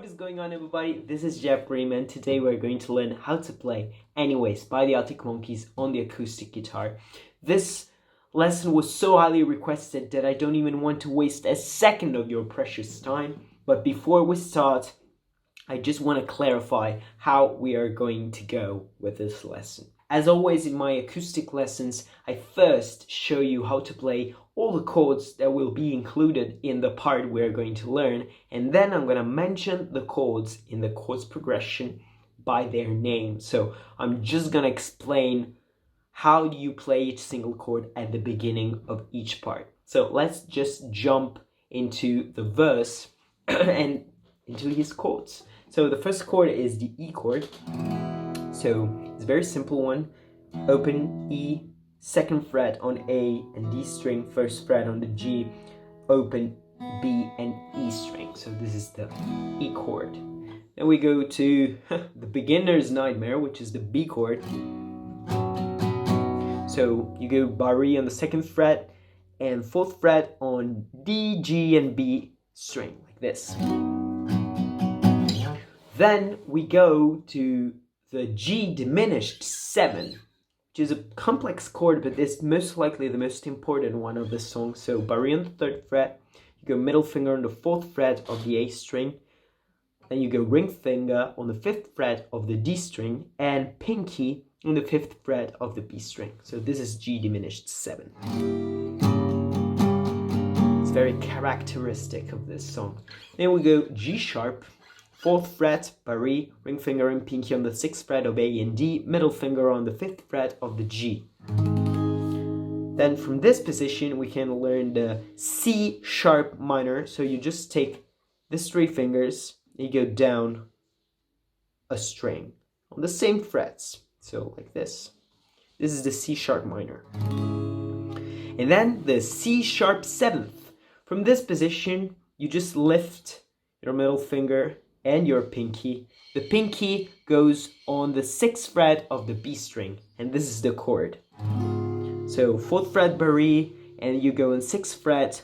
what is going on, everybody? This is Jepp, and today we're going to learn how to play Anyways by the Arctic Monkeys on the acoustic guitar. This lesson was so highly requested that I don't even want to waste a second of your precious time. But before we start, I just want to clarify how we are going to go with this lesson. As always in my acoustic lessons, I first show you how to play all the chords that will be included in the part we're going to learn, and then I'm going to mention the chords in the chords progression by their name. So I'm just going to explain how do you play each single chord at the beginning of each part. So let's just jump into the verse and into his chords. So the first chord is the E chord. So it's a very simple one. Open E, second fret on A and D string, first fret on the G, open B and E string. So this is the E chord. Then we go to the beginner's nightmare, which is the B chord. So you go Bari on the second fret and fourth fret on D, G and B string, like this. Then we go to the G diminished 7, which is a complex chord, but it's most likely the most important one of the song. So Bari on the third fret, you go middle finger on the fourth fret of the A string, then you go ring finger on the fifth fret of the D string, and pinky on the fifth fret of the B string. So this is G diminished 7. It's very characteristic of this song. Then we go G sharp, fourth fret, Bari, ring finger and pinky on the sixth fret of A and D, middle finger on the fifth fret of the G. Then from this position, we can learn the C sharp minor. So you just take these three fingers, you go down a string on the same frets. So like this. This is the C sharp minor. And then the C sharp 7th. From this position, you just lift your middle finger and your pinky. The pinky goes on the 6th fret of the B string, and this is the chord. So 4th fret Bari, and you go on 6th fret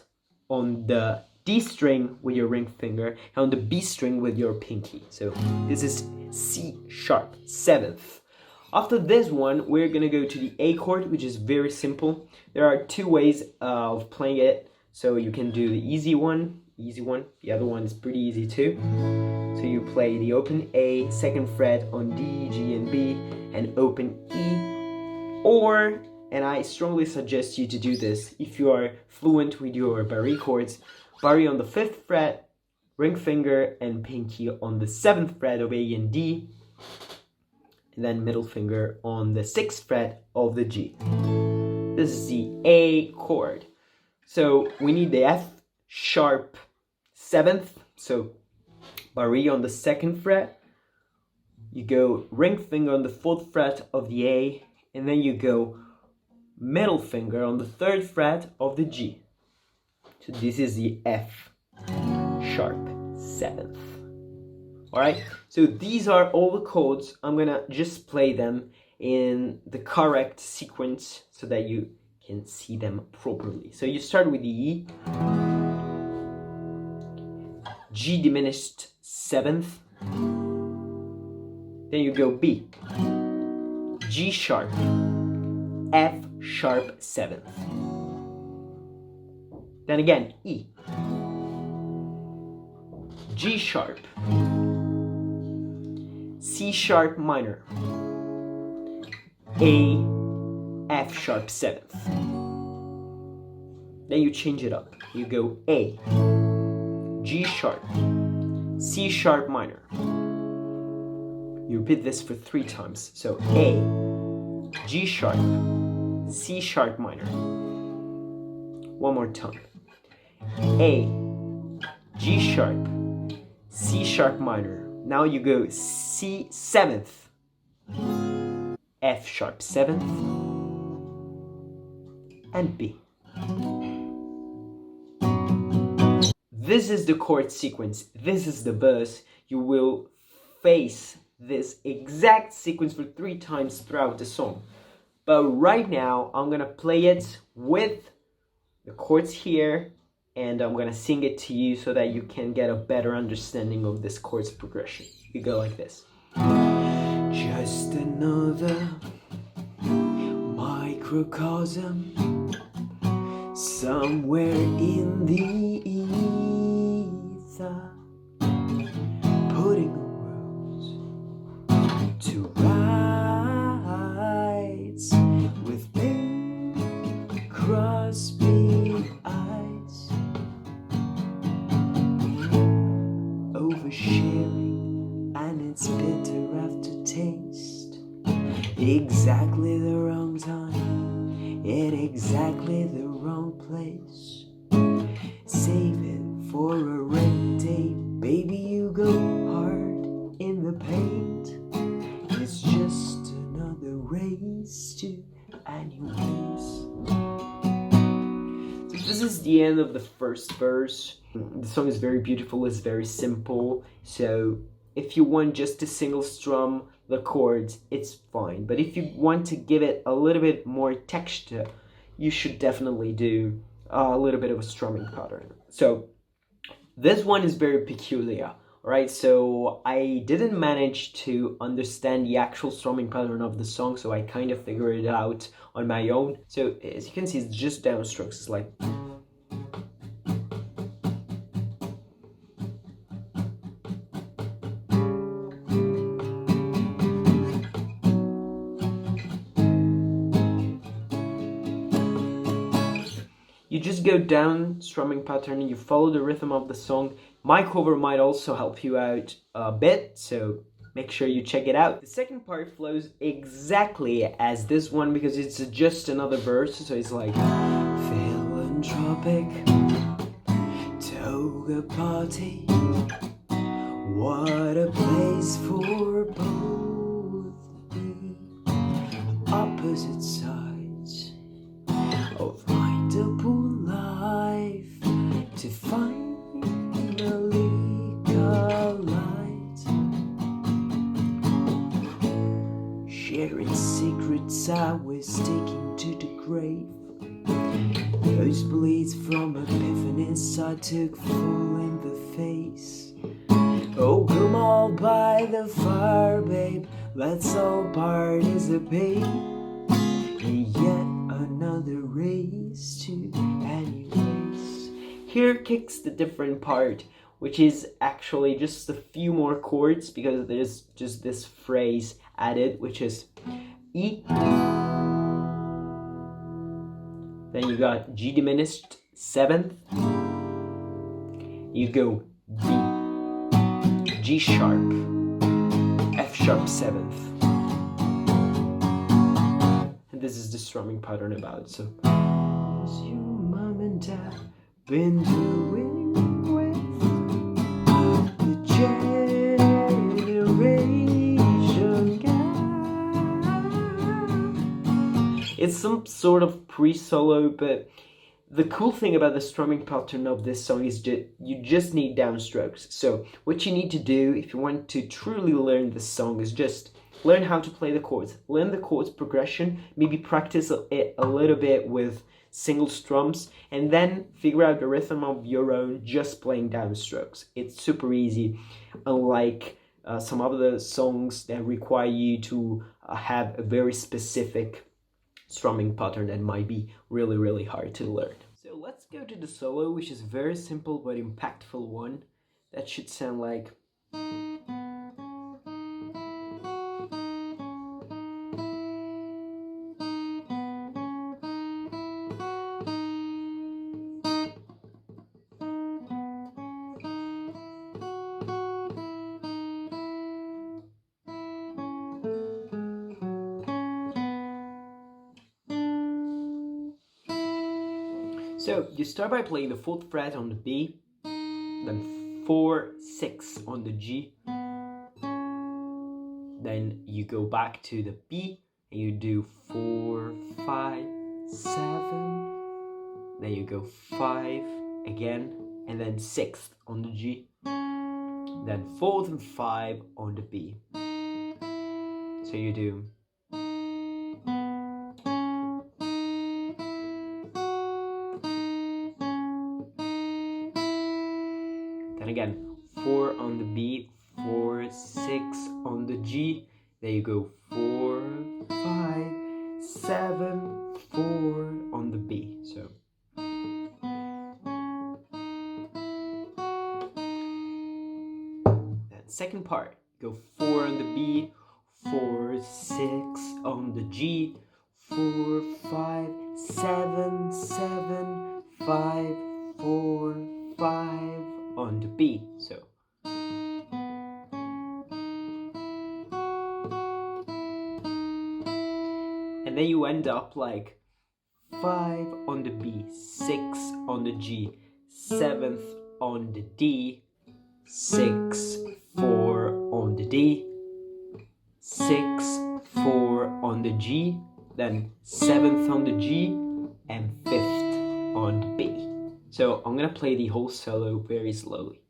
on the D string with your ring finger, and on the B string with your pinky. So this is C sharp 7th. After this one, we're gonna go to the A chord, which is very simple. There are two ways of playing it. So you can do the easy one. The other one is pretty easy too. So you play the open A, second fret on D, G, and B, and open E. Or, and I strongly suggest you to do this if you are fluent with your Bari chords, Bari on the 5th fret, ring finger and pinky on the 7th fret of A and D, and then middle finger on the 6th fret of the G. This is the A chord. So we need the F sharp 7th. So Bari on the 2nd fret, you go ring finger on the 4th fret of the A, and then you go middle finger on the 3rd fret of the G. So this is the F sharp 7th. Alright, so these are all the chords. I'm gonna just play them in the correct sequence so that you can see them properly. So you start with the E, G diminished 7th, then you go B, G sharp, F sharp 7th, then again E, G sharp, C sharp minor, A, F sharp 7th. Then you change it up. You go A, G sharp, C sharp minor. You repeat this for 3 times. So A, G sharp, C sharp minor. One more time. A, G sharp, C sharp minor. Now you go C 7th, F sharp 7th, and B. This is the chord sequence. This is the verse. You will face this exact sequence for 3 times throughout the song. But right now, I'm gonna play it with the chords here and I'm gonna sing it to you so that you can get a better understanding of this chords progression. You go like this. Just another microcosm somewhere in the ether, putting the words to rights with pink crossbeam eyes, oversharing and its bitter aftertaste, exactly the wrong time, in exactly the wrong place. Save it for a rainy day, baby, you go hard in the paint. It's just another race to anyways. So this is the end of the first verse. The song is very beautiful, it's very simple, so if you want just to single strum the chords, it's fine. But if you want to give it a little bit more texture, you should definitely do a little bit of a strumming pattern. So this one is very peculiar, right? So I didn't manage to understand the actual strumming pattern of the song, so I kind of figured it out on my own. So as you can see, it's just downstrokes. It's like... You just go down strumming pattern and you follow the rhythm of the song. My cover might also help you out a bit, so make sure you check it out. The second part flows exactly as this one because it's just another verse, so it's like philanthropic toga party, what a place for both the opposite sides of mindable life to finally collide, sharing secrets I was taking to the grave, nosebleeds from epiphanies I took full in the face. Oh, come all by the fire, babe, let's all participate in yet another race to anyways. Here kicks the different part, which is actually just a few more chords because there's just this phrase added, which is E. Then you got G diminished 7th. You go B, G sharp, F sharp 7th. This is the strumming pattern about. So, as your mom and dad been doing with the generation gap. It's some sort of pre-solo, but the cool thing about the strumming pattern of this song is you just need downstrokes. So what you need to do if you want to truly learn this song is just learn how to play the chords, learn the chords progression, maybe practice it a little bit with single strums, and then figure out the rhythm of your own just playing downstrokes. It's super easy, unlike some other songs that require you to have a very specific strumming pattern that might be really, really hard to learn. So let's go to the solo, which is a very simple but impactful one. That should sound like... So you start by playing the 4th fret on the B, then 4, 6 on the G, then you go back to the B and you do 4, 5, 7, then you go 5 again, and then 6th on the G, then 4th and 5 on the B. So you do... on the G. There you go, 4, 5, 7, 4 on the B. So that second part, go 4 on the B, 4, 6 on the G, 4, 5, 7, 7, 5, 4, 5 on the B. So and then you end up like 5 on the B, 6 on the G, 7th on the D, 6, 4 on the D, 6, 4 on the G, then 7th on the G, and 5th on the B. So I'm gonna play the whole solo very slowly.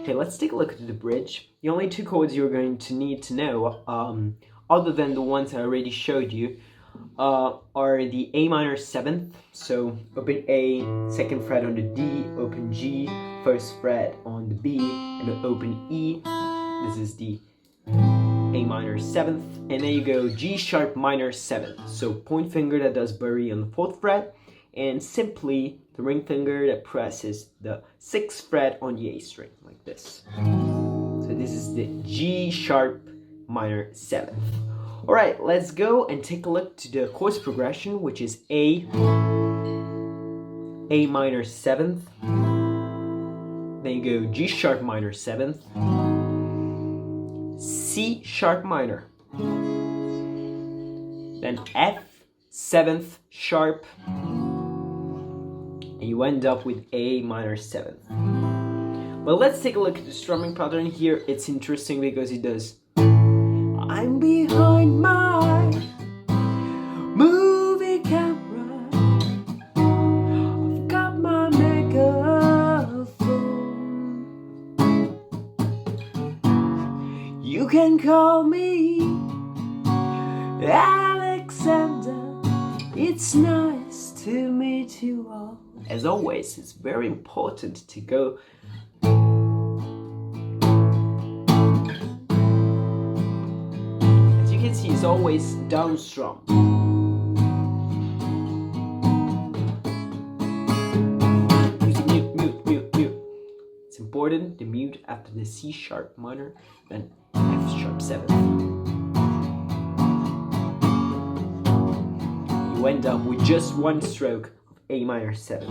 Okay, let's take a look at the bridge. The only two chords you're going to need to know, other than the ones I already showed you, are the A minor 7th, so open A, 2nd fret on the D, open G, 1st fret on the B, and open E. This is the A minor 7th, and then you go G sharp minor 7th, so point finger that does bury on the 4th fret, and simply the ring finger that presses the 6th fret on the A string, like this. So this is the G sharp minor 7th. Alright, let's go and take a look to the chords progression, which is A minor 7th, then you go G sharp minor 7th, C sharp minor, then F 7th sharp, and you end up with A minor 7th. Well, let's take a look at the strumming pattern here. It's interesting because it does I'm behind my movie camera, I've got my megaphone, you can call me Alexander, it's nice to meet you all. As always, it's very important to go is always down strum. Mute. It's important, the mute after the C sharp minor, then F sharp 7th. You end up with just one stroke of A minor 7th.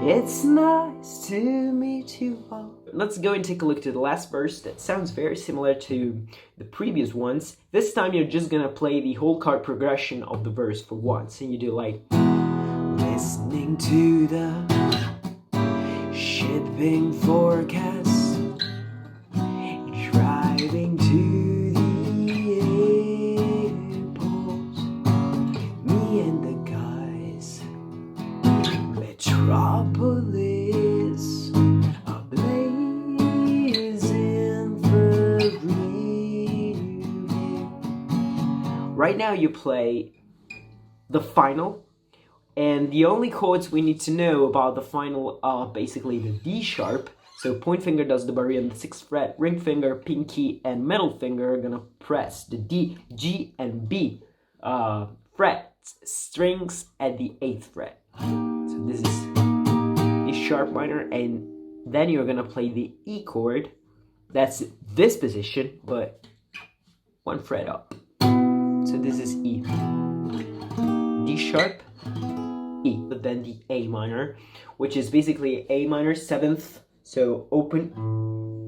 It's nice to meet you all. Let's go and take a look to the last verse that sounds very similar to the previous ones. This time you're just gonna play the whole chord progression of the verse for once, and you do like listening to the shipping forecast, driving to the airport, me and the guys, Metropolis, right now you play the final, and the only chords we need to know about the final are basically the D sharp. So point finger does the bury on the 6th fret, ring finger, pinky, and middle finger are gonna press the D, G, and B frets, strings at the 8th fret. So this is D sharp minor, and then you're gonna play the E chord. That's this position, but one fret up. So this is E, D sharp, E, but then the A minor, which is basically A minor 7th. So open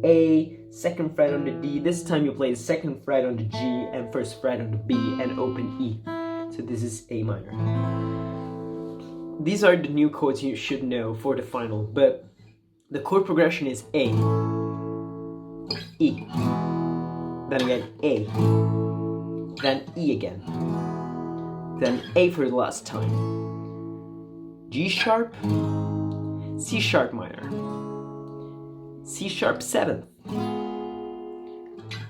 A, 2nd fret on the D. This time you play the 2nd fret on the G and 1st fret on the B, and open E. So this is A minor. These are the new chords you should know for the final, but the chord progression is A, E, then again A, then E again, Then A for the last time. G sharp, C sharp minor, C sharp 7th,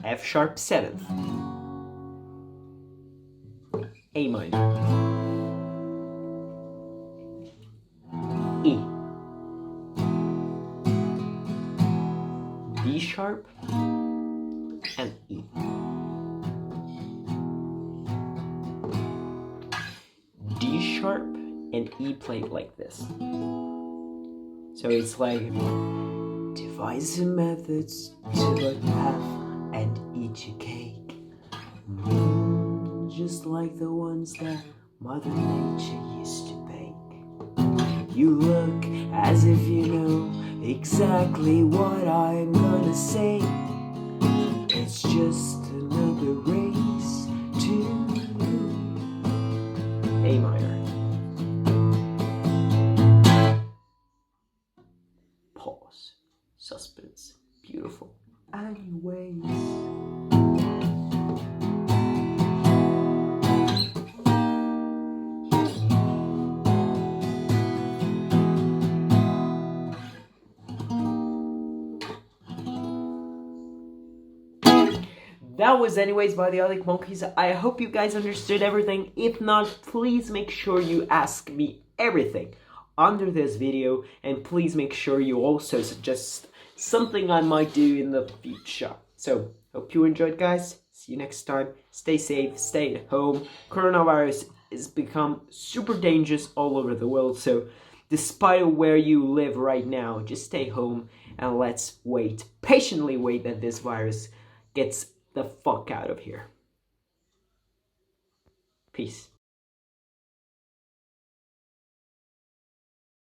F sharp 7th, A minor, E, D sharp, and E. D sharp and E played like this. So it's like devise the methods to let half and eat your cake. Just like the ones that Mother Nature used to bake. You look as if you know exactly what I'm gonna say. It's just another race to A minor. Pause. Suspense. Beautiful. Anyways. That was anyways by the Arctic Monkeys. I hope you guys understood everything. If not, please make sure you ask me everything under this video, and please make sure you also suggest something I might do in the future. So, hope you enjoyed, guys. See you next time. Stay safe, stay at home. Coronavirus has become super dangerous all over the world, so despite where you live right now, just stay home and let's wait, patiently wait that this virus gets the fuck out of here. Peace.